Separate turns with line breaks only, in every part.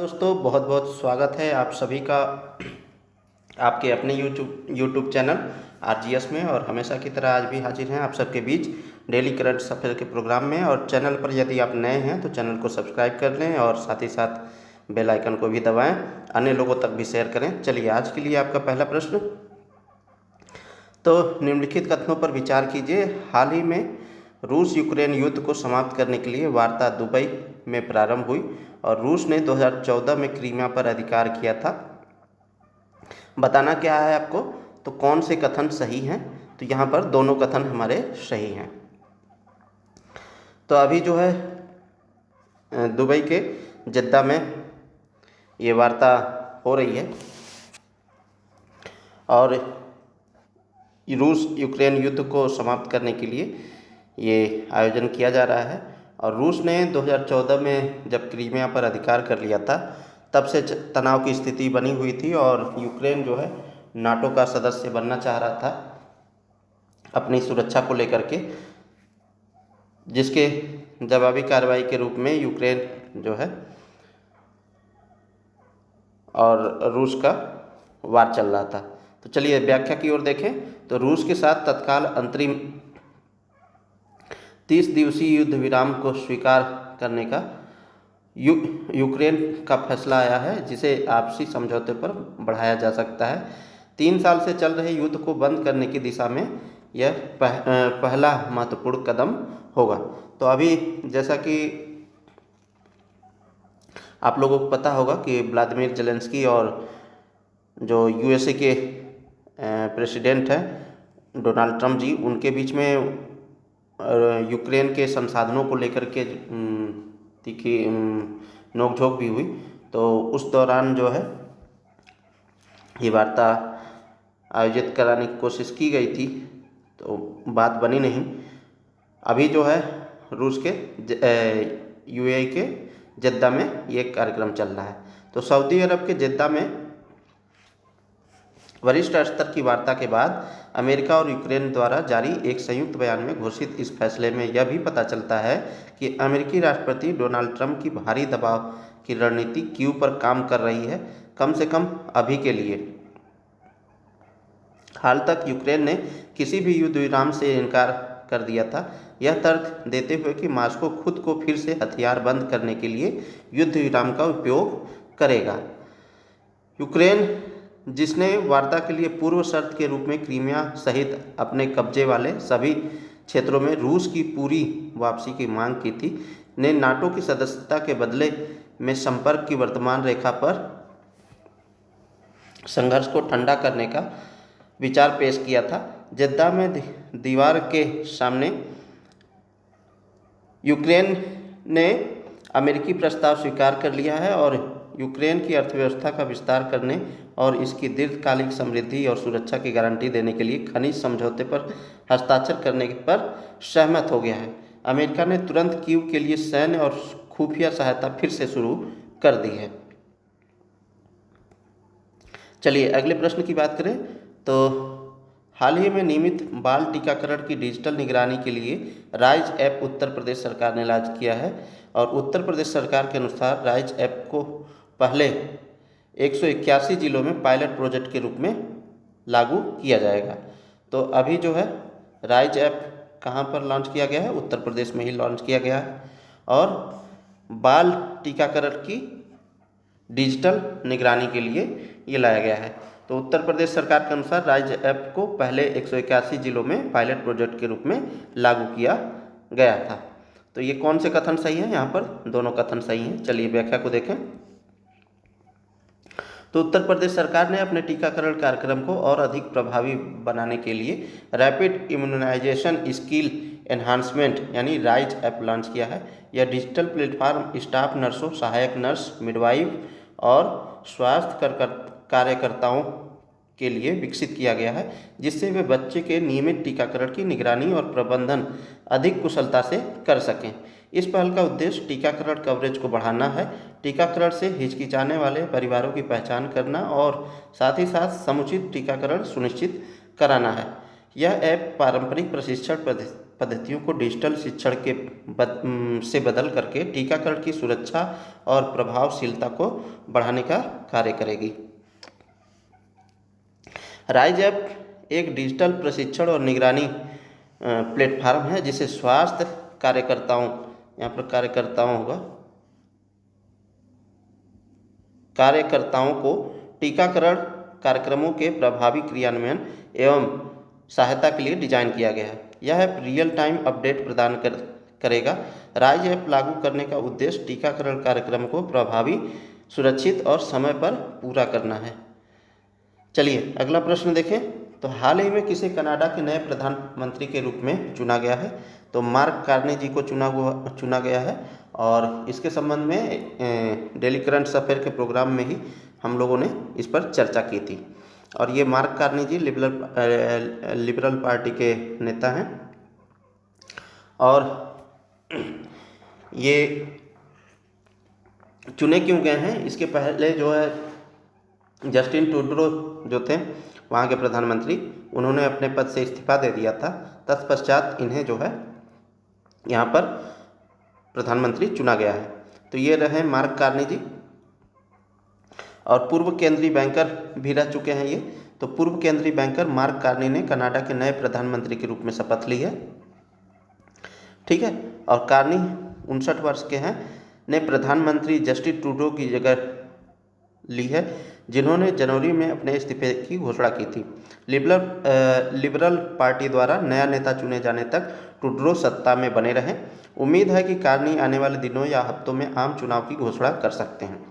दोस्तों बहुत बहुत स्वागत है आप सभी का आपके अपने यूट्यूब चैनल आरजीएस में। और हमेशा की तरह आज भी हाजिर हैं आप सबके बीच डेली करंट अफेयर के प्रोग्राम में। और चैनल पर यदि आप नए हैं तो चैनल को सब्सक्राइब कर लें और साथ ही साथ बेल आइकन को भी दबाएं, अन्य लोगों तक भी शेयर करें। चलिए आज के लिए आपका पहला प्रश्न, तो निम्नलिखित कथनों पर विचार कीजिए। हाल ही में रूस यूक्रेन युद्ध को समाप्त करने के लिए वार्ता दुबई में प्रारंभ हुई और रूस ने 2014 में क्रीमिया पर अधिकार किया था। बताना क्या है आपको, तो कौन से कथन सही हैं? तो यहाँ पर दोनों कथन हमारे सही हैं। तो अभी जो है दुबई के जद्दा में ये वार्ता हो रही है और रूस यूक्रेन युद्ध को समाप्त करने के लिए ये आयोजन किया जा रहा है। और रूस ने 2014 में जब क्रीमिया पर अधिकार कर लिया था तब से तनाव की स्थिति बनी हुई थी और यूक्रेन जो है नाटो का सदस्य बनना चाह रहा था अपनी सुरक्षा को लेकर के, जिसके जवाबी कार्रवाई के रूप में यूक्रेन जो है और रूस का वार चल रहा था। तो चलिए व्याख्या की ओर देखें। तो रूस के साथ तत्काल अंतरिम 30 दिवसीय युद्ध विराम को स्वीकार करने का यूक्रेन का फैसला आया है, जिसे आपसी समझौते पर बढ़ाया जा सकता है। 3 साल से चल रहे युद्ध को बंद करने की दिशा में यह पहला महत्वपूर्ण कदम होगा। तो अभी जैसा कि आप लोगों को पता होगा कि व्लादिमीर जेलेंस्की और जो यूएसए के प्रेसिडेंट हैं डोनाल्ड ट्रंप जी, उनके बीच में यूक्रेन के संसाधनों को लेकर के तीखी नोकझोंक भी हुई। तो उस दौरान जो है ये वार्ता आयोजित कराने की कोशिश की गई थी, तो बात बनी नहीं। अभी जो है रूस के यूएई के जद्दा में ये कार्यक्रम चल रहा है। तो सऊदी अरब के जद्दा में वरिष्ठ स्तर की वार्ता के बाद अमेरिका और यूक्रेन द्वारा जारी एक संयुक्त बयान में घोषित इस फैसले में यह भी पता चलता है कि अमेरिकी राष्ट्रपति डोनाल्ड ट्रंप की भारी दबाव की रणनीति कीव पर काम कर रही है, कम से कम अभी के लिए। हाल तक यूक्रेन ने किसी भी युद्ध विराम से इनकार कर दिया था, यह तर्क देते हुए कि मास्को खुद को फिर से हथियार बंद करने के लिए युद्ध विराम का उपयोग करेगा। यूक्रेन, जिसने वार्ता के लिए पूर्व शर्त के रूप में क्रीमिया सहित अपने कब्जे वाले सभी क्षेत्रों में रूस की पूरी वापसी की मांग की थी, ने नाटो की सदस्यता के बदले में संपर्क की वर्तमान रेखा पर संघर्ष को ठंडा करने का विचार पेश किया था। जद्दा में दीवार के सामने यूक्रेन ने अमेरिकी प्रस्ताव स्वीकार कर लिया है और यूक्रेन की अर्थव्यवस्था का विस्तार करने और इसकी दीर्घकालिक समृद्धि और सुरक्षा की गारंटी देने के लिए खनिज समझौते पर हस्ताक्षर करने पर सहमत हो गया है। अमेरिका ने तुरंत कीव के लिए सैन्य और खुफिया सहायता फिर से शुरू कर दी है। चलिए अगले प्रश्न की बात करें। तो हाल ही में नियमित बाल टीकाकरण की डिजिटल निगरानी के लिए राइज ऐप उत्तर प्रदेश सरकार ने लॉन्च किया है और उत्तर प्रदेश सरकार के अनुसार राइज ऐप को पहले 181 जिलों में पायलट प्रोजेक्ट के रूप में लागू किया जाएगा। तो अभी जो है राइज ऐप कहाँ पर लॉन्च किया गया है? उत्तर प्रदेश में ही लॉन्च किया गया है और बाल टीकाकरण की डिजिटल निगरानी के लिए ये लाया गया है। तो उत्तर प्रदेश सरकार के अनुसार राज्य ऐप को पहले 181 जिलों में पायलट प्रोजेक्ट के रूप में लागू किया गया था। तो ये कौन से कथन सही हैं? यहाँ पर दोनों कथन सही हैं। चलिए व्याख्या को देखें। तो उत्तर प्रदेश सरकार ने अपने टीकाकरण कार्यक्रम को और अधिक प्रभावी बनाने के लिए रैपिड इम्यूनाइजेशन स्किल एनहांसमेंट यानी राइज ऐप लॉन्च किया है। यह डिजिटल प्लेटफॉर्म स्टाफ नर्सों, सहायक नर्स, मिडवाइफ और स्वास्थ्य कार्यकर्ताओं के लिए विकसित किया गया है, जिससे वे बच्चे के नियमित टीकाकरण की निगरानी और प्रबंधन अधिक कुशलता से कर सकें। इस पहल का उद्देश्य टीकाकरण कवरेज को बढ़ाना है, टीकाकरण से हिचकिचाने वाले परिवारों की पहचान करना और साथ ही साथ समुचित टीकाकरण सुनिश्चित कराना है। यह ऐप पारंपरिक प्रशिक्षण पद्धतियों को डिजिटल शिक्षण के से बदल करके टीकाकरण की सुरक्षा और प्रभावशीलता को बढ़ाने का कार्य करेगी। राइज ऐप एक डिजिटल प्रशिक्षण और निगरानी प्लेटफॉर्म है जिसे स्वास्थ्य कार्यकर्ताओं, यहाँ पर कार्यकर्ताओं को टीकाकरण कार्यक्रमों के प्रभावी क्रियान्वयन एवं सहायता के लिए डिजाइन किया गया है। यह ऐप रियल टाइम अपडेट प्रदान करेगा। राइज ऐप लागू करने का उद्देश्य टीकाकरण कार्यक्रम को प्रभावी, सुरक्षित और समय पर पूरा करना है। चलिए अगला प्रश्न देखें। तो हाल ही में किसे कनाडा के नए प्रधानमंत्री के रूप में चुना गया है? तो मार्क कार्नी जी को चुना गया है और इसके संबंध में डेली करंट अफेयर के प्रोग्राम में ही हम लोगों ने इस पर चर्चा की थी। और ये मार्क कार्नी जी लिबरल पार्टी के नेता हैं और ये चुने क्यों गए हैं? इसके पहले जो है जस्टिन ट्रूडो जो थे वहाँ के प्रधानमंत्री, उन्होंने अपने पद से इस्तीफा दे दिया था। तत्पश्चात इन्हें जो है यहाँ पर प्रधानमंत्री चुना गया है। तो ये रहे मार्क कार्नी जी और पूर्व केंद्रीय बैंकर भी रह चुके हैं ये। तो पूर्व केंद्रीय बैंकर मार्क कार्नी ने कनाडा के नए प्रधानमंत्री के रूप में शपथ ली है। ठीक है, और कार्नी 59 वर्ष के हैं, ने प्रधानमंत्री जस्टिन ट्रूडो की जगह ली है, जिन्होंने जनवरी में अपने इस्तीफे की घोषणा की थी। लिबरल पार्टी द्वारा नया नेता चुने जाने तक ट्रूडो सत्ता में बने रहे। उम्मीद है कि कार्नी आने वाले दिनों या हफ्तों में आम चुनाव की घोषणा कर सकते हैं।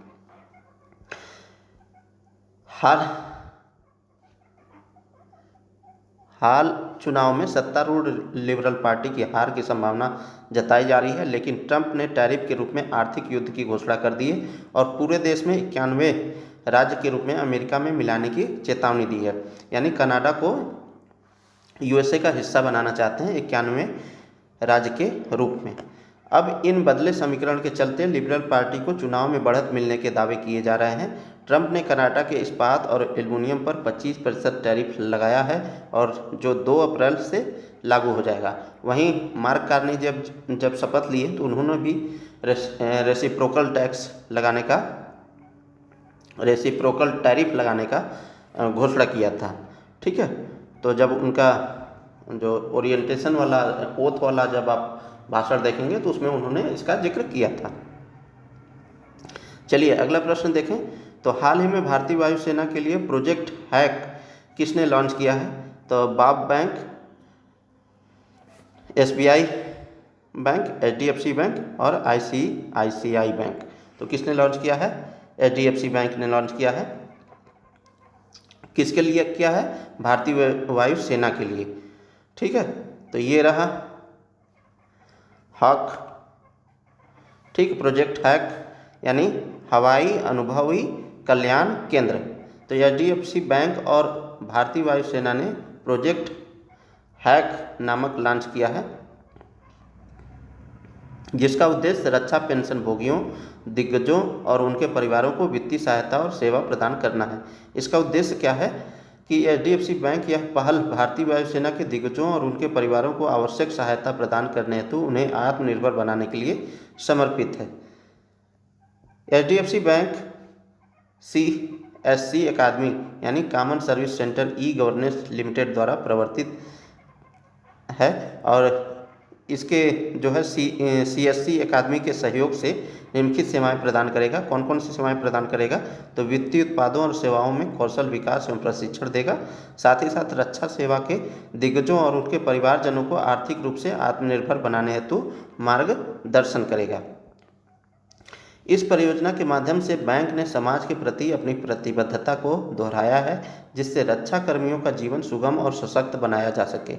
हाल चुनाव में सत्तारूढ़ लिबरल पार्टी की हार की संभावना जताई जा रही है, लेकिन ट्रंप ने टैरिफ के रूप में आर्थिक युद्ध की घोषणा कर दी है और पूरे देश में 91 राज्य के रूप में अमेरिका में मिलाने की चेतावनी दी है। यानी कनाडा को यूएसए का हिस्सा बनाना चाहते हैं 91 राज्य के रूप में। अब इन बदले समीकरण के चलते लिबरल पार्टी को चुनाव में बढ़त मिलने के दावे किए जा रहे हैं। ट्रंप ने कनाडा के इस्पात और एल्युमिनियम पर 25% टैरिफ लगाया है और जो 2 अप्रैल से लागू हो जाएगा। वहीं मार्क कार्नी जब शपथ लिए तो उन्होंने भी रेसिप्रोकल टैरिफ लगाने का घोषणा किया था। ठीक है, तो जब उनका जो ओरिएंटेशन वाला ओथ वाला जब आप भाषण देखेंगे तो उसमें उन्होंने इसका जिक्र किया था। चलिए अगला प्रश्न देखें। तो हाल ही में भारतीय वायुसेना के लिए प्रोजेक्ट हैक किसने लॉन्च किया है? तो बाब bank, SBI bank, HDFC bank और आईसीआईसीआई बैंक। तो किसने लॉन्च किया है? एचडीएफसी बैंक ने लॉन्च किया है। किसके लिए किया है? भारतीय वायुसेना के लिए। ठीक है, तो ये रहा हक। ठीक, प्रोजेक्ट हैक यानी हवाई अनुभवी कल्याण केंद्र। तो एचडीएफसी बैंक और भारतीय वायुसेना ने प्रोजेक्ट हैक नामक लॉन्च किया है, जिसका उद्देश्य रक्षा पेंशन भोगियों, दिग्गजों और उनके परिवारों को वित्तीय सहायता और सेवा प्रदान करना है। इसका उद्देश्य क्या है कि एचडीएफसी बैंक यह पहल भारतीय वायुसेना के दिग्गजों और उनके परिवारों को आवश्यक सहायता प्रदान करने हेतु उन्हें आत्मनिर्भर बनाने के लिए समर्पित है। एचडीएफसी बैंक सीएससी अकादमी यानी common service centre e governance limited द्वारा प्रवर्तित है और इसके जो है सीएससी अकादमी के सहयोग से निम्नलिखित सेवाएं प्रदान करेगा। कौन कौन सी सेवाएं प्रदान करेगा? तो वित्तीय उत्पादों और सेवाओं में कौशल विकास एवं प्रशिक्षण देगा। साथ ही साथ रक्षा सेवा के दिग्गजों और उनके परिवारजनों को आर्थिक रूप से आत्मनिर्भर बनाने हेतु मार्गदर्शन करेगा। इस परियोजना के माध्यम से बैंक ने समाज के प्रति अपनी प्रतिबद्धता को दोहराया है, जिससे रक्षा कर्मियों का जीवन सुगम और सशक्त बनाया जा सके।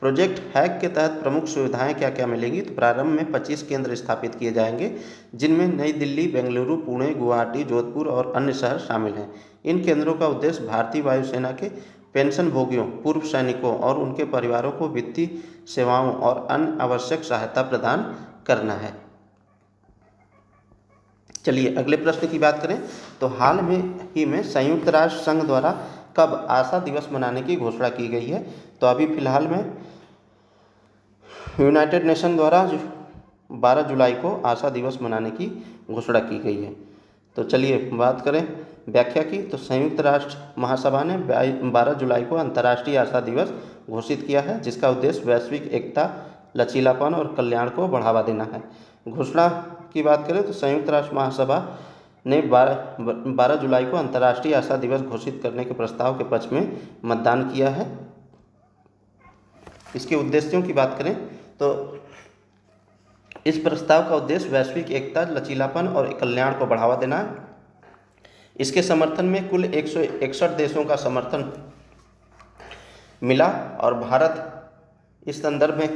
प्रोजेक्ट हैक के तहत प्रमुख सुविधाएं क्या क्या मिलेंगी? तो प्रारंभ में 25 केंद्र स्थापित किए जाएंगे, जिनमें नई दिल्ली, बेंगलुरु, पुणे, गुवाहाटी, जोधपुर और अन्य शहर शामिल हैं। इन केंद्रों का उद्देश्य भारतीय वायुसेना के पेंशन भोगियों, पूर्व सैनिकों और उनके परिवारों को वित्तीय सेवाओं और अन्य आवश्यक सहायता प्रदान करना है। चलिए अगले प्रश्न की बात करें। तो हाल में संयुक्त राष्ट्र संघ द्वारा कब आशा दिवस मनाने की घोषणा की गई है? तो अभी फिलहाल में यूनाइटेड नेशन द्वारा 12 जुलाई को आशा दिवस मनाने की घोषणा की गई है। तो चलिए बात करें व्याख्या की, तो संयुक्त राष्ट्र महासभा ने 12 जुलाई को अंतर्राष्ट्रीय आशा दिवस घोषित किया है, जिसका उद्देश्य वैश्विक एकता, लचीलापन और कल्याण को बढ़ावा देना है। घोषणा की बात करें तो संयुक्त राष्ट्र महासभा ने 12 जुलाई को अंतर्राष्ट्रीय आशा दिवस घोषित करने के प्रस्ताव के पक्ष में मतदान किया है। इसके उद्देश्यों की बात करें तो इस प्रस्ताव का उद्देश्य वैश्विक एकता, लचीलापन और कल्याण को बढ़ावा देना है। इसके समर्थन में कुल 161 देशों का समर्थन मिला और भारत इस संदर्भ में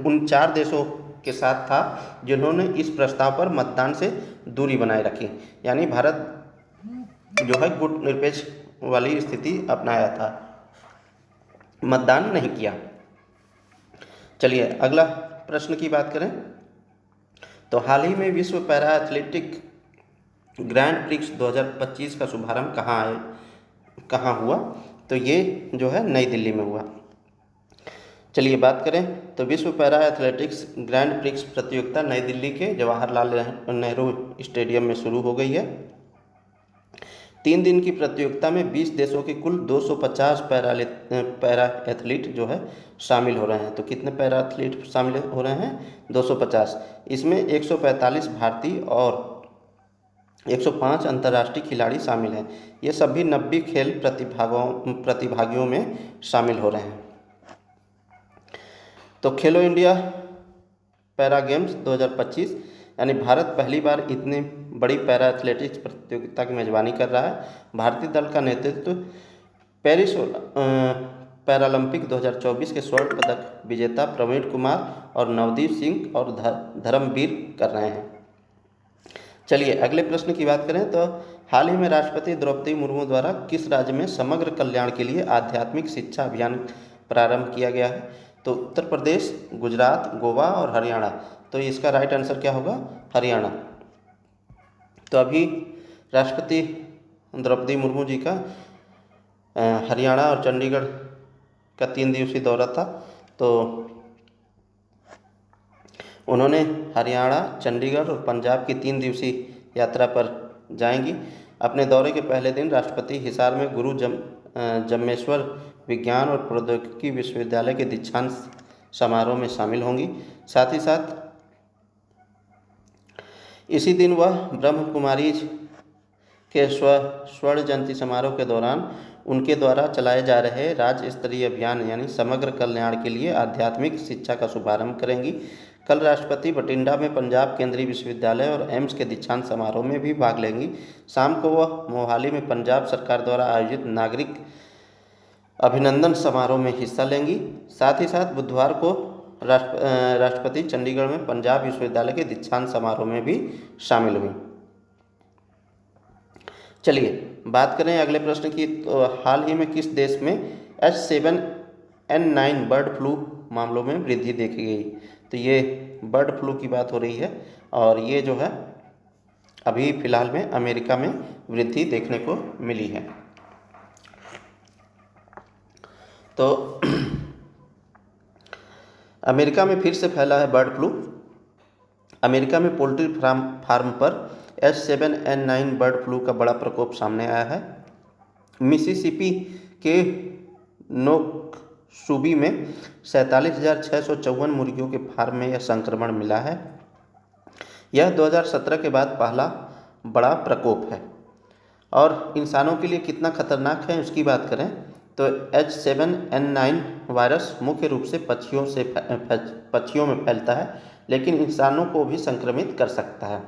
उन 4 देशों के साथ था जिन्होंने इस प्रस्ताव पर मतदान से दूरी बनाए रखी, यानी भारत जो है गुट निरपेक्ष वाली स्थिति अपनाया था, मतदान नहीं किया। चलिए अगला प्रश्न की बात करें तो हाल ही में विश्व पैरा एथलेटिक ग्रैंड प्रिक्स 2025 का शुभारंभ कहाँ हुआ? तो ये जो है नई दिल्ली में हुआ। चलिए बात करें तो विश्व पैरा एथलेटिक्स ग्रैंड प्रिक्स प्रतियोगिता नई दिल्ली के जवाहरलाल नेहरू स्टेडियम में शुरू हो गई है। 3 दिन की प्रतियोगिता में 20 देशों के कुल 250 पैरा एथलीट जो है शामिल हो रहे हैं। तो कितने पैरा एथलीट शामिल हो रहे हैं? 250। इसमें 145 भारतीय और 105 अंतर्राष्ट्रीय खिलाड़ी शामिल हैं। ये सभी 90 खेल प्रतिभागियों में शामिल हो रहे हैं। तो खेलो इंडिया पैरा गेम्स 2025 यानी भारत पहली बार इतनी बड़ी पैरा एथलेटिक्स प्रतियोगिता की मेजबानी कर रहा है। भारतीय दल का नेतृत्व पेरिस पैरालंपिक 2024 के स्वर्ण पदक विजेता प्रवीण कुमार और नवदीप सिंह और धर्मवीर कर रहे हैं। चलिए अगले प्रश्न की बात करें तो हाल ही में राष्ट्रपति द्रौपदी मुर्मू द्वारा किस राज्य में समग्र कल्याण के लिए आध्यात्मिक शिक्षा अभियान प्रारंभ किया गया है? तो उत्तर प्रदेश, गुजरात, गोवा और हरियाणा। तो इसका राइट आंसर क्या होगा? हरियाणा। तो अभी राष्ट्रपति द्रौपदी मुर्मू जी का हरियाणा और चंडीगढ़ का 3 दिवसीय दौरा था। तो उन्होंने हरियाणा, चंडीगढ़ और पंजाब की 3 दिवसीय यात्रा पर जाएंगी। अपने दौरे के पहले दिन राष्ट्रपति हिसार में गुरु जम्मेश्वर विज्ञान और प्रौद्योगिकी विश्वविद्यालय के दीक्षांत समारोह में शामिल होंगी। साथ ही साथ इसी दिन वह ब्रह्म कुमारी के स्वर्ण जयंती समारोह के दौरान उनके द्वारा चलाए जा रहे राज्य स्तरीय अभियान यानी समग्र कल्याण के लिए आध्यात्मिक शिक्षा का शुभारंभ करेंगी। कल राष्ट्रपति बठिंडा में पंजाब केंद्रीय विश्वविद्यालय और एम्स के दीक्षांत समारोह में भी भाग लेंगी। शाम को वह मोहाली में पंजाब सरकार द्वारा आयोजित नागरिक अभिनंदन समारोह में हिस्सा लेंगी। साथ ही साथ बुधवार को राष्ट्रपति चंडीगढ़ में पंजाब विश्वविद्यालय के दीक्षांत समारोह में भी शामिल हुई। चलिए बात करें अगले प्रश्न की, तो हाल ही में किस देश में H7N9 बर्ड फ्लू मामलों में वृद्धि देखी गई? तो ये बर्ड फ्लू की बात हो रही है और ये जो है अभी फिलहाल में अमेरिका में वृद्धि देखने को मिली है। तो अमेरिका में फिर से फैला है बर्ड फ्लू। अमेरिका में पोल्ट्री फार्म पर H7N9 बर्ड फ्लू का बड़ा प्रकोप सामने आया है। मिसिसिपी के नोक्सबी में 47,654 मुर्गियों के फार्म में यह संक्रमण मिला है। यह 2017 के बाद पहला बड़ा प्रकोप है और इंसानों के लिए कितना खतरनाक है उसकी बात करें तो H7N9 वायरस मुख्य रूप से पक्षियों में फैलता है, लेकिन इंसानों को भी संक्रमित कर सकता है।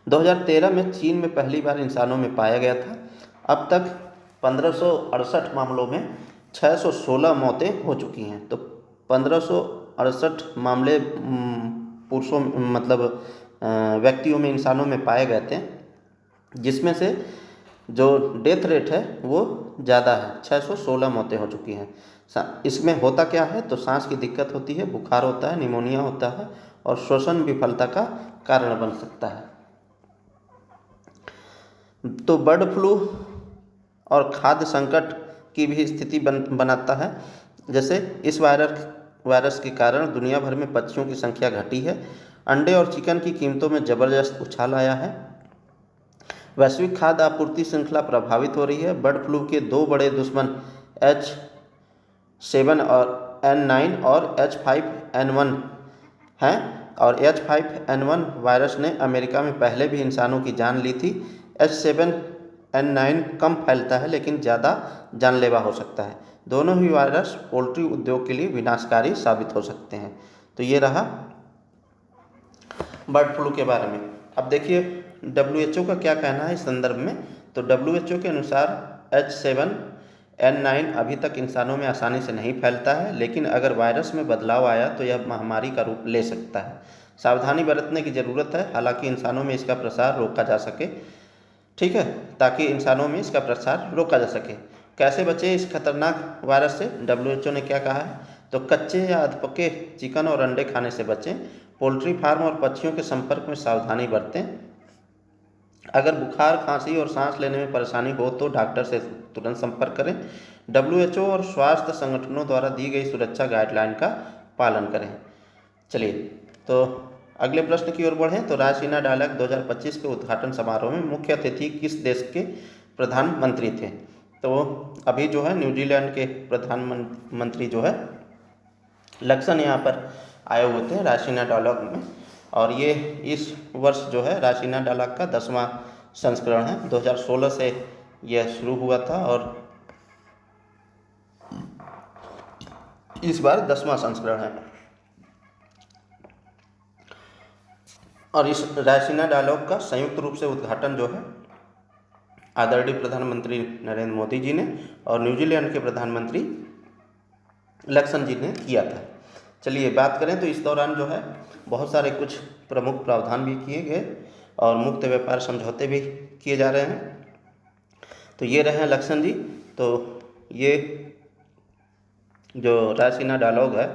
2013 में चीन में पहली बार इंसानों में पाया गया था। अब तक 1568 मामलों में 616 मौतें हो चुकी हैं। तो 1568 मामले पुरुषों व्यक्तियों में, इंसानों में पाए गए थे, जिसमें से जो डेथ रेट है वो ज़्यादा है, 616 मौतें हो चुकी हैं। इसमें होता क्या है तो सांस की दिक्कत होती है, बुखार होता है, निमोनिया होता है और श्वसन विफलता का कारण बन सकता है। तो बर्ड फ्लू और खाद्य संकट की भी स्थिति बनाता है। जैसे इस वायरस के कारण दुनिया भर में पक्षियों की संख्या घटी है। अंडे और चिकन की कीमतों में जबरदस्त उछाल आया है। वैश्विक खाद्य आपूर्ति श्रृंखला प्रभावित हो रही है। बर्ड फ्लू के दो बड़े दुश्मन H7 और N9 और H5N1 हैं, और H5N1 वायरस ने अमेरिका में पहले भी इंसानों की जान ली थी। H7N9 कम फैलता है लेकिन ज़्यादा जानलेवा हो सकता है। दोनों ही वायरस पोल्ट्री उद्योग के लिए विनाशकारी साबित हो सकते हैं। तो ये रहा बर्ड फ्लू के बारे में। अब देखिए WHO का क्या कहना है इस संदर्भ में। तो WHO के अनुसार H7N9 अभी तक इंसानों में आसानी से नहीं फैलता है, लेकिन अगर वायरस में बदलाव आया तो यह महामारी का रूप ले सकता है। सावधानी बरतने की ज़रूरत है, हालांकि इंसानों में इसका प्रसार रोका जा सके, ठीक है, ताकि इंसानों में इसका प्रसार रोका जा सके। कैसे बचें इस खतरनाक वायरस से? WHO ने क्या कहा है? तो कच्चे या अधपके चिकन और अंडे खाने से बचें। पोल्ट्री फार्म और पक्षियों के संपर्क में सावधानी बरतें। अगर बुखार, खांसी और सांस लेने में परेशानी हो तो डॉक्टर से तुरंत संपर्क करें। WHO और स्वास्थ्य संगठनों द्वारा दी गई सुरक्षा गाइडलाइन का पालन करें। चलिए तो अगले प्रश्न की ओर बढ़ें। तो रायसीना डायलॉग 2025 के उद्घाटन समारोह में मुख्य अतिथि किस देश के प्रधानमंत्री थे? तो अभी जो है न्यूजीलैंड के प्रधानमंत्री जो है लक्सन यहाँ पर आए हुए थे रायसीना डायलॉग में, और ये इस वर्ष जो है रायसीना डायलॉग का 10वां संस्करण है। 2016 से यह शुरू हुआ था और इस बार 10वां संस्करण है। और इस रायसीना डायलॉग का संयुक्त रूप से उद्घाटन जो है आदरणीय प्रधानमंत्री नरेंद्र मोदी जी ने और न्यूजीलैंड के प्रधानमंत्री लक्सन जी ने किया था। चलिए बात करें तो इस दौरान जो है बहुत सारे कुछ प्रमुख प्रावधान भी किए गए और मुक्त व्यापार समझौते भी किए जा रहे हैं। तो ये रहे हैं लक्सन जी। तो ये जो रायसीना डायलॉग है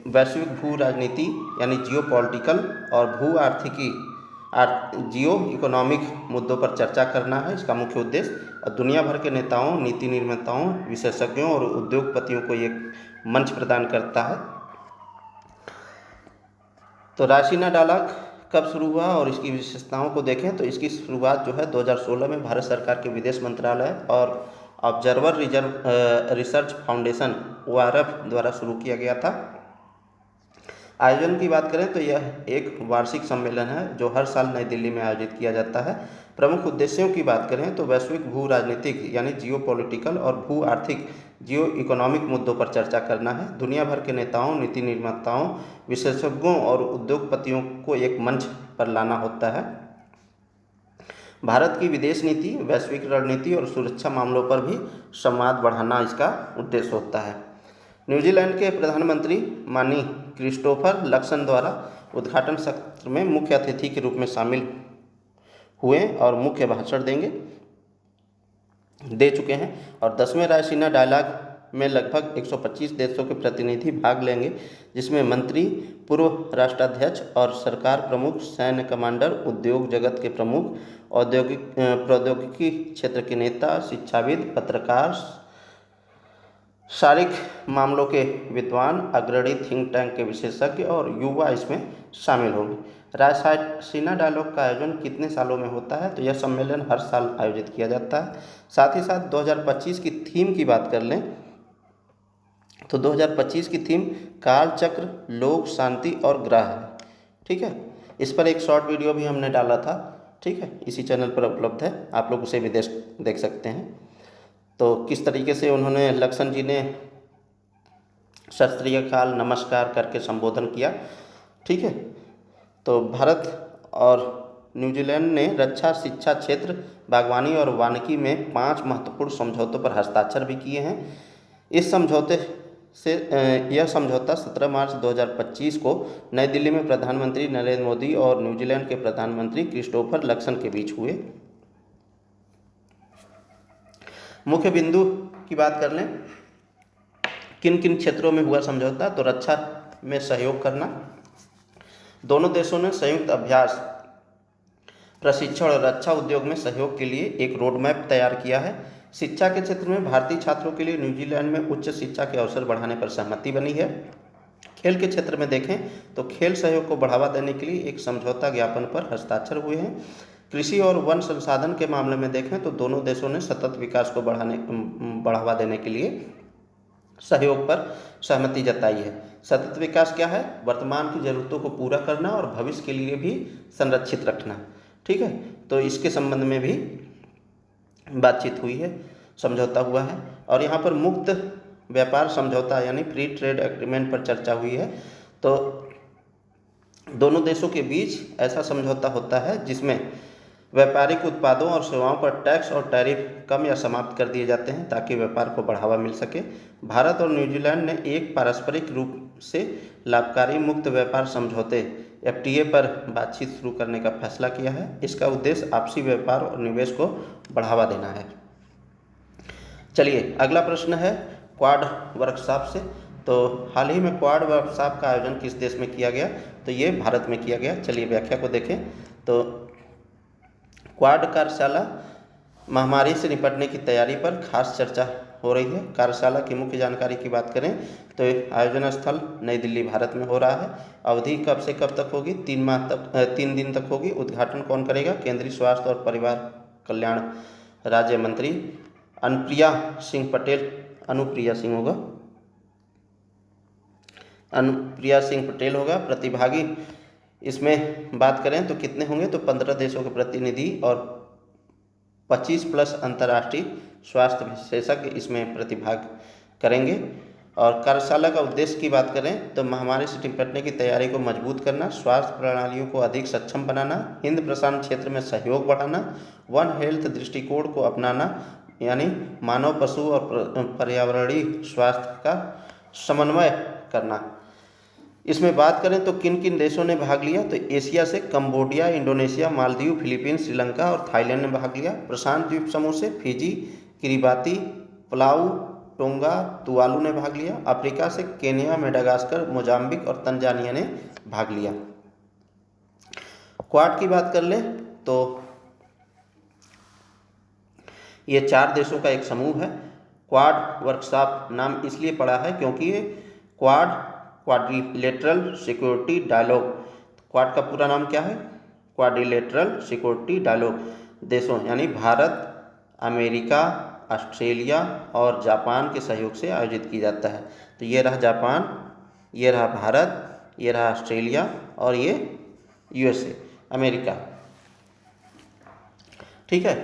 वैश्विक भू राजनीति यानी जियो पॉलिटिकल और भू आर्थिकी जियो इकोनॉमिक मुद्दों पर चर्चा करना है इसका मुख्य उद्देश्य। और दुनिया भर के नेताओं, नीति निर्माताओं, विशेषज्ञों और उद्योगपतियों को एक मंच प्रदान करता है। तो रायसीना डायलॉग कब शुरू हुआ और इसकी विशेषताओं को देखें तो इसकी शुरुआत जो है 2016 में भारत सरकार के विदेश मंत्रालय और ऑब्जर्वर रिसर्च फाउंडेशन ORF द्वारा शुरू किया गया था। आयोजन की बात करें तो यह एक वार्षिक सम्मेलन है जो हर साल नई दिल्ली में आयोजित किया जाता है। प्रमुख उद्देश्यों की बात करें तो वैश्विक भू राजनीतिक यानी जियो पॉलिटिकल और भू आर्थिक जियो इकोनॉमिक मुद्दों पर चर्चा करना है। दुनिया भर के नेताओं, नीति निर्माताओं, विशेषज्ञों और उद्योगपतियों को एक मंच पर लाना होता है। भारत की विदेश नीति, वैश्विक रणनीति और सुरक्षा मामलों पर भी संवाद बढ़ाना इसका उद्देश्य होता है। न्यूजीलैंड के प्रधानमंत्री माननीय क्रिस्टोफर लक्सन द्वारा उद्घाटन सत्र में मुख्य अतिथि के रूप में शामिल हुए और मुख्य भाषण दे चुके हैं। और 10वें रायसीना डायलॉग में लगभग 125 देशों के प्रतिनिधि भाग लेंगे, जिसमें मंत्री, पूर्व राष्ट्राध्यक्ष और सरकार प्रमुख, सैन्य कमांडर, उद्योग जगत के प्रमुख, प्रौद्योगिकी क्षेत्र के नेता, शिक्षाविद, पत्रकार, शारीरिक मामलों के विद्वान, अग्रणी थिंक टैंक के विशेषज्ञ और युवा इसमें शामिल होंगे। रायसीना डायलॉग का आयोजन कितने सालों में होता है? तो यह सम्मेलन हर साल आयोजित किया जाता है। साथ ही साथ 2025 की थीम की बात कर लें तो 2025 की थीम काल चक्र, लोक, शांति और ग्रह है। ठीक है, इस पर एक शॉर्ट वीडियो भी हमने डाला था, ठीक है, इसी चैनल पर उपलब्ध है, आप लोग उसे भी देख सकते हैं। तो किस तरीके से उन्होंने लक्सन जी ने सत श्री अकाल, नमस्कार करके संबोधन किया। ठीक है, तो भारत और न्यूजीलैंड ने रक्षा, शिक्षा क्षेत्र, बागवानी और वानिकी में 5 महत्वपूर्ण समझौतों पर हस्ताक्षर भी किए हैं। इस समझौते से यह समझौता 17 मार्च 2025 को नई दिल्ली में प्रधानमंत्री नरेंद्र मोदी और न्यूजीलैंड के प्रधानमंत्री क्रिस्टोफर लक्सन के बीच हुए। मुख्य बिंदु की बात कर लें, किन किन क्षेत्रों में हुआ समझौता? तो रक्षा में सहयोग करना, दोनों देशों ने संयुक्त अभ्यास, प्रशिक्षण और रक्षा उद्योग में सहयोग के लिए एक रोड मैप तैयार किया है। शिक्षा के क्षेत्र में भारतीय छात्रों के लिए न्यूजीलैंड में उच्च शिक्षा के अवसर बढ़ाने पर सहमति बनी है। खेल के क्षेत्र में देखें तो खेल सहयोग को बढ़ावा देने के लिए एक समझौता ज्ञापन पर हस्ताक्षर हुए हैं। कृषि और वन संसाधन के मामले में देखें तो दोनों देशों ने सतत विकास को बढ़ावा देने के लिए सहयोग पर सहमति जताई है। सतत विकास क्या है? वर्तमान की जरूरतों को पूरा करना और भविष्य के लिए भी संरक्षित रखना। ठीक है, तो इसके संबंध में भी बातचीत हुई है, समझौता हुआ है। और यहाँ पर मुक्त व्यापार समझौता यानी फ्री ट्रेड एग्रीमेंट पर चर्चा हुई है। तो दोनों देशों के बीच ऐसा समझौता होता है जिसमें व्यापारिक उत्पादों और सेवाओं पर टैक्स और टैरिफ कम या समाप्त कर दिए जाते हैं ताकि व्यापार को बढ़ावा मिल सके। भारत और न्यूजीलैंड ने एक पारस्परिक रूप से लाभकारी मुक्त व्यापार समझौते FTA पर बातचीत शुरू करने का फैसला किया है। इसका उद्देश्य आपसी व्यापार और निवेश को बढ़ावा देना है। चलिए अगला प्रश्न है क्वाड वर्कशॉप से। तो हाल ही में क्वाड वर्कशॉप का आयोजन किस देश में किया गया? तो ये भारत में किया गया। चलिए व्याख्या को देखें। तो क्वाड कार्यशाला महामारी से निपटने की तैयारी पर खास चर्चा हो रही है। कार्यशाला की मुख्य जानकारी की बात करें तो आयोजन स्थल नई दिल्ली भारत में हो रहा है। अवधि कब से कब तक होगी? 3 दिन तक होगी। उद्घाटन कौन करेगा? केंद्रीय स्वास्थ्य और परिवार कल्याण राज्य मंत्री अनुप्रिया सिंह पटेल होगा। प्रतिभागी इसमें बात करें तो कितने होंगे? तो 15 देशों के प्रतिनिधि और 25+ अंतर्राष्ट्रीय स्वास्थ्य विशेषज्ञ इसमें प्रतिभाग करेंगे। और कार्यशाला का उद्देश्य की बात करें तो महामारी से निपटने की तैयारी को मजबूत करना, स्वास्थ्य प्रणालियों को अधिक सक्षम बनाना, हिंद प्रशांत क्षेत्र में सहयोग बढ़ाना, वन हेल्थ दृष्टिकोण को अपनाना यानी मानव, पशु और पर्यावरणीय स्वास्थ्य का समन्वय करना। इसमें बात करें तो किन किन देशों ने भाग लिया? तो एशिया से Cambodia, Indonesia, Maldives, Philippines, Sri Lanka और थाईलैंड ने भाग लिया। प्रशांत द्वीप समूह से Fiji, Kiribati, Palau, tonga, Tuvalu ने भाग लिया। अफ्रीका से केन्या, मेडागास्कर, मोजाम्बिक और तंजानिया ने भाग लिया। क्वाड की बात कर ले तो ये 4 देशों का एक समूह है। क्वाड वर्कशॉप नाम इसलिए पड़ा है क्योंकि ये क्वाड्रिलेटरल सिक्योरिटी डायलॉग। क्वाड का पूरा नाम क्या है? क्वाड्रिलेटरल सिक्योरिटी डायलॉग देशों यानी भारत, अमेरिका, ऑस्ट्रेलिया और जापान के सहयोग से आयोजित की जाता है। तो ये रहा जापान, ये रहा भारत, ये रहा ऑस्ट्रेलिया और ये USA अमेरिका। ठीक है,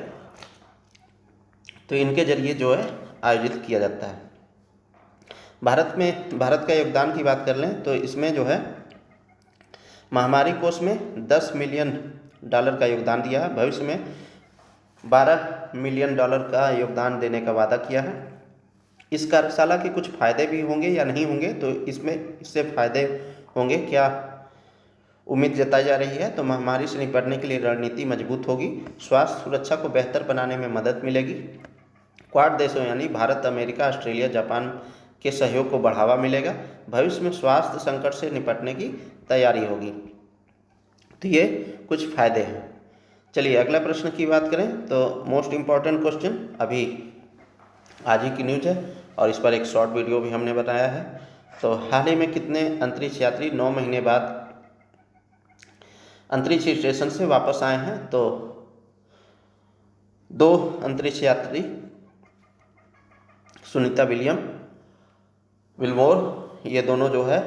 तो इनके जरिए जो है आयोजित किया जाता है। भारत का योगदान की बात कर लें तो इसमें जो है महामारी कोष में $10 मिलियन का योगदान दिया है। भविष्य में $12 मिलियन का योगदान देने का वादा किया है। इस कार्यशाला के कुछ फायदे भी होंगे या नहीं होंगे? तो इससे फायदे होंगे क्या उम्मीद जताई जा रही है? तो महामारी से निपटने के लिए रणनीति मजबूत होगी, स्वास्थ्य सुरक्षा को बेहतर बनाने में मदद मिलेगी, क्वाड देशों यानी भारत, अमेरिका, ऑस्ट्रेलिया, जापान के सहयोग को बढ़ावा मिलेगा, भविष्य में स्वास्थ्य संकट से निपटने की तैयारी होगी। तो ये कुछ फायदे हैं। चलिए अगला प्रश्न की बात करें तो मोस्ट इम्पॉर्टेंट क्वेश्चन अभी आज ही की न्यूज है और इस पर एक शॉर्ट वीडियो भी हमने बनाया है। तो हाल ही में कितने अंतरिक्ष यात्री 9 महीने बाद अंतरिक्ष स्टेशन से वापस आए हैं? तो 2 अंतरिक्ष यात्री सुनीता विल्मोर, ये दोनों जो है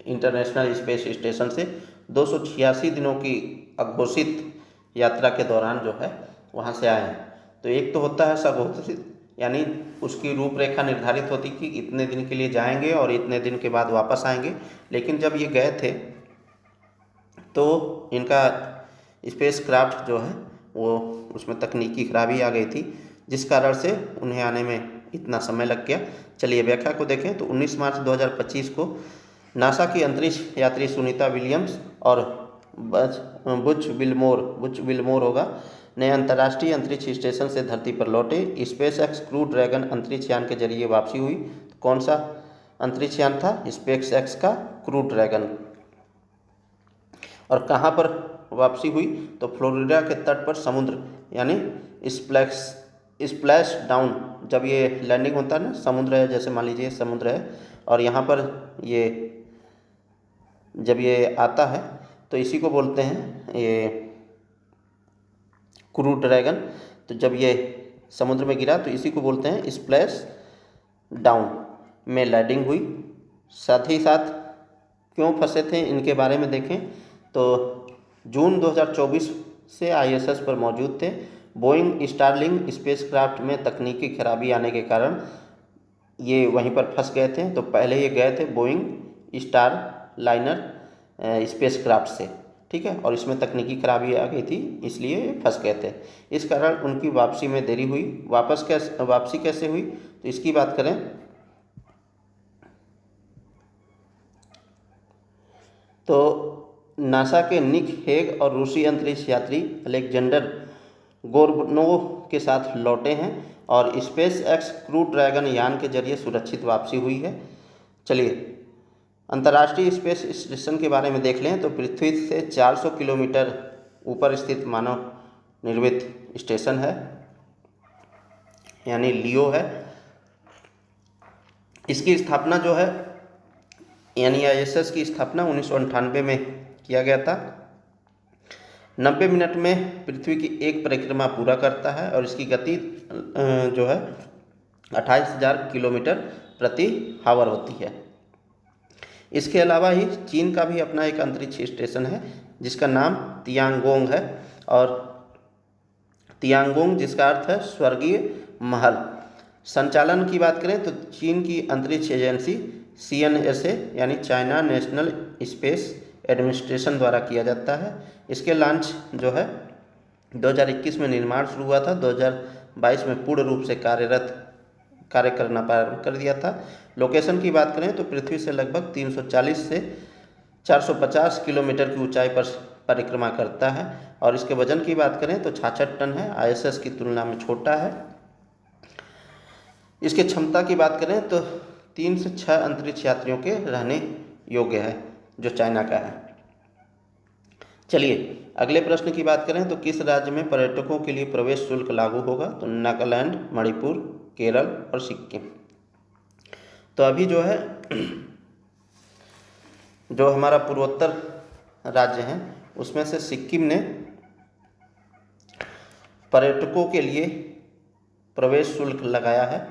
इंटरनेशनल स्पेस स्टेशन से 286 दिनों की अघोषित यात्रा के दौरान जो है वहाँ से आए हैं। तो एक तो होता है सघोषित यानी उसकी रूपरेखा निर्धारित होती कि इतने दिन के लिए जाएंगे और इतने दिन के बाद वापस आएंगे, लेकिन जब ये गए थे तो इनका स्पेस क्राफ्ट जो है वो उसमें तकनीकी खराबी आ गई थी जिस कारण से उन्हें आने में इतना समय लग गया। चलिए व्याख्या को देखें तो 19 मार्च 2025 को नासा की अंतरिक्ष यात्री सुनीता विलियम्स और बुच विल्मोर होगा ने अंतर्राष्ट्रीय अंतरिक्ष स्टेशन से धरती पर लौटे। स्पेस एक्स क्रू ड्रैगन अंतरिक्ष यान के जरिए वापसी हुई। तो कौन सा अंतरिक्ष यान था? स्पेस एक्स का क्रू ड्रैगन। और कहाँ पर वापसी हुई तो फ्लोरिडा के तट पर समुद्र यानी स्प्लैश डाउन, जब ये लैंडिंग होता है ना, समुद्र है, जैसे मान लीजिए समुद्र है और यहाँ पर ये जब ये आता है तो इसी को बोलते हैं ये क्रू ड्रैगन। तो जब ये समुद्र में गिरा तो इसी को बोलते हैं स्प्लैश डाउन में लैंडिंग हुई। साथ ही साथ क्यों फंसे थे इनके बारे में देखें तो जून 2024 से आईएसएस पर मौजूद थे। बोइंग स्टारलिंक स्पेसक्राफ्ट में तकनीकी खराबी आने के कारण ये वहीं पर फंस गए थे। तो पहले ये गए थे बोइंग स्टार लाइनर स्पेसक्राफ्ट से, ठीक है, और इसमें तकनीकी खराबी आ गई थी इसलिए ये फंस गए थे। इस कारण उनकी वापसी में देरी हुई। वापसी कैसे हुई तो इसकी बात करें तो नासा के निक हेग और रूसी अंतरिक्ष यात्री अलेक्जेंडर गोर्बनोव के साथ लौटे हैं और स्पेस एक्स क्रू ड्रैगन यान के जरिए सुरक्षित वापसी हुई है। चलिए अंतर्राष्ट्रीय स्पेस स्टेशन के बारे में देख लें तो पृथ्वी से 400 किलोमीटर ऊपर स्थित मानव निर्मित स्टेशन है, यानी लियो है। इसकी स्थापना जो है यानी आईएसएस की स्थापना 1998 में किया गया था। 90 मिनट में पृथ्वी की एक परिक्रमा पूरा करता है और इसकी गति जो है 28,000 किलोमीटर प्रति हावर होती है। इसके अलावा ही चीन का भी अपना एक अंतरिक्ष स्टेशन है जिसका नाम तियांगोंग है, और तियांगोंग जिसका अर्थ है स्वर्गीय महल। संचालन की बात करें तो चीन की अंतरिक्ष एजेंसी CNSA यानी चाइना नेशनल स्पेस एडमिनिस्ट्रेशन द्वारा किया जाता है। इसके लॉन्च जो है 2021 में निर्माण शुरू हुआ था, 2022 में पूर्ण रूप से कार्य करना प्रारंभ कर दिया था। लोकेशन की बात करें तो पृथ्वी से लगभग 340 से 450 किलोमीटर की ऊंचाई पर परिक्रमा करता है और इसके वजन की बात करें तो 66 टन है, आईएसएस की तुलना में छोटा है। इसकी क्षमता की बात करें तो 3 से 6 अंतरिक्ष यात्रियों के रहने योग्य है जो चाइना का है। चलिए अगले प्रश्न की बात करें तो किस राज्य में पर्यटकों के लिए प्रवेश शुल्क लागू होगा तो नागालैंड, मणिपुर, केरल और सिक्किम। तो अभी जो है जो हमारा पूर्वोत्तर राज्य हैं उसमें से सिक्किम ने पर्यटकों के लिए प्रवेश शुल्क लगाया है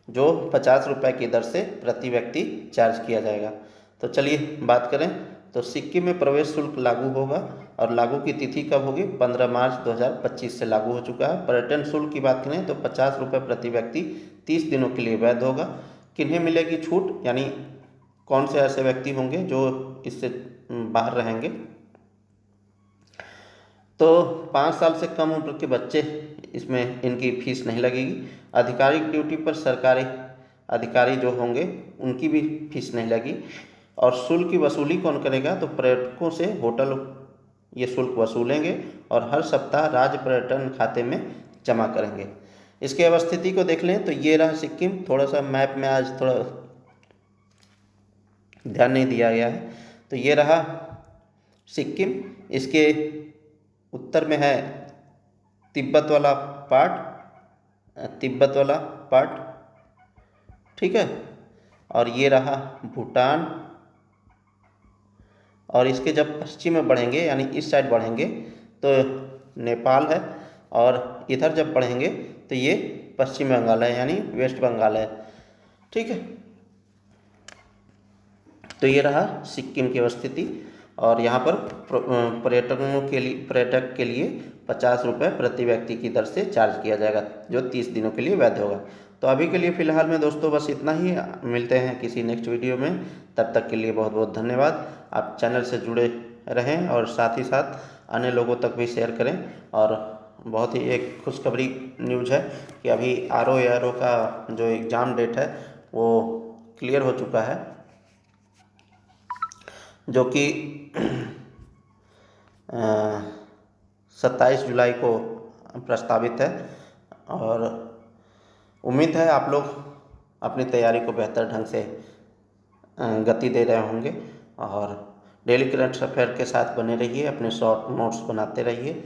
जो 50 रुपये की दर से प्रति व्यक्ति चार्ज किया जाएगा। तो चलिए बात करें तो सिक्किम में प्रवेश शुल्क लागू होगा और लागू की तिथि कब होगी 15 मार्च 2025 से लागू हो चुका है। पर्यटन शुल्क की बात करें तो 50 रुपये प्रति व्यक्ति 30 दिनों के लिए वैध होगा। किन्हें मिलेगी छूट, यानी कौन से ऐसे व्यक्ति होंगे जो इससे बाहर रहेंगे तो 5 साल से कम उम्र के बच्चे, इसमें इनकी फीस नहीं लगेगी। आधिकारिक ड्यूटी पर सरकारी अधिकारी जो होंगे उनकी भी फीस नहीं लगी। और शुल्क की वसूली कौन करेगा तो पर्यटकों से होटल ये शुल्क वसूलेंगे और हर सप्ताह राज्य पर्यटन खाते में जमा करेंगे। इसके अवस्थिति को देख लें तो ये रहा सिक्किम। थोड़ा सा मैप में आज थोड़ा ध्यान नहीं दिया गया है, तो ये रहा सिक्किम। इसके उत्तर में है तिब्बत वाला पार्ट, ठीक है, और ये रहा भूटान। और इसके जब पश्चिम में बढ़ेंगे यानी इस साइड बढ़ेंगे तो नेपाल है, और इधर जब बढ़ेंगे तो ये पश्चिम बंगाल है यानी वेस्ट बंगाल है, ठीक है। तो ये रहा सिक्किम की अवस्थिति और यहाँ पर पर्यटक के लिए 50 रुपये प्रति व्यक्ति की दर से चार्ज किया जाएगा जो 30 दिनों के लिए वैध होगा। तो अभी के लिए फ़िलहाल में दोस्तों बस इतना ही। मिलते हैं किसी नेक्स्ट वीडियो में, तब तक के लिए बहुत बहुत धन्यवाद। आप चैनल से जुड़े रहें और साथ ही साथ अन्य लोगों तक भी शेयर करें। और बहुत ही एक खुशखबरी न्यूज़ है कि अभी RO का जो एग्ज़ाम डेट है वो क्लियर हो चुका है, जो कि 27 जुलाई को प्रस्तावित है। और उम्मीद है आप लोग अपनी तैयारी को बेहतर ढंग से गति दे रहे होंगे और डेली करंट अफेयर के साथ बने रहिए, अपने शॉर्ट नोट्स बनाते रहिए,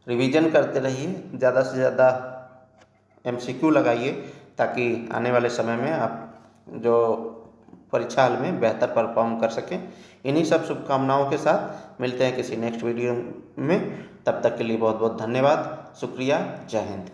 रिवीजन करते रहिए, ज़्यादा से ज़्यादा MCQ लगाइए ताकि आने वाले समय में आप जो परीक्षा हाल में बेहतर परफॉर्म कर सकें। इन्हीं सब शुभकामनाओं के साथ मिलते हैं किसी नेक्स्ट वीडियो में। तब तक के लिए बहुत बहुत धन्यवाद, शुक्रिया, जय हिंद।